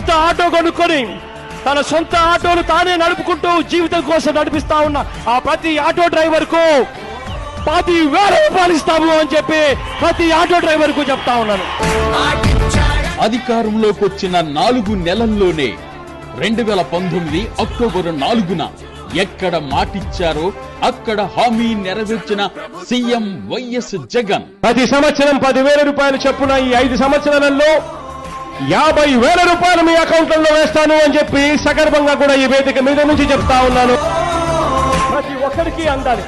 సొంత ఆటో కొనుక్కొని తన సొంత ఆటోను తానే నడుపుకుంటూ జీవితం కోసం నడిపిస్తా ఉన్న ఆ ప్రతి ఆటో డ్రైవర్ కు 10,000 రూపాయలు ఇస్తాము అని చెప్పి ప్రతి ఆటో డ్రైవర్ కు చెప్తా ఉన్నాను. అధికారంలోకి వచ్చిన 4 నెలల్లోనే 2019 అక్టోబర్ 4న ఎక్కడ మాటిచ్చారో అక్కడ హామీ నెరవేర్చిన సీఎం వైఎస్ జగన్ ప్రతి సంవత్సరం 10,000 రూపాయలు చొప్పున ఈ 5 సంవత్సరాలలో 50,000 రూపాయలు మీ అకౌంట్లలో వేస్తాను అని చెప్పి సగర్భంగా కూడా ఈ వేదిక మీద నుంచి చెప్తా ఉన్నాను. ప్రతి ఒక్కరికి అందాలి,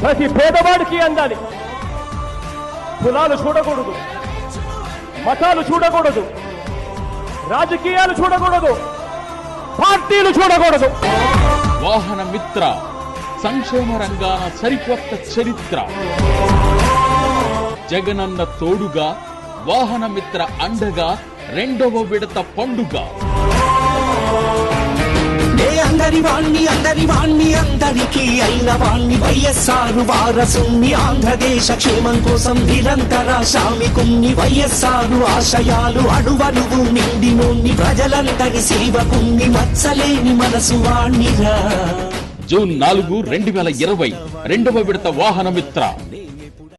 ప్రతి పేదవాడికి అందాలి. కులాలు చూడకూడదు, మతాలు చూడకూడదు, రాజకీయాలు చూడకూడదు, పార్టీలు చూడకూడదు. వాహన మిత్ర సంక్షేమ రంగాన సరికొత్త చరిత్ర. జగనన్న తోడుగా వాహన మిత్ర అండగా 2వ విడత పండుగ. అందరి వాణ్ణి అందరికీ అయిన వాణ్ణి వైఎస్ఆర్ వారసుని ఆంధ్రదేశ క్షేమం కోసం నిరంతర శ్రామికుణ్ణి వైఎస్ఆర్ ఆశయాలు అడువడుగు నిండినోన్ని ప్రజలందరి సేవకుణ్ణి మచ్చలేని మనసు వాణ్ణిరా. జూన్ 4, 2020 2వ విడత వాహన మిత్ర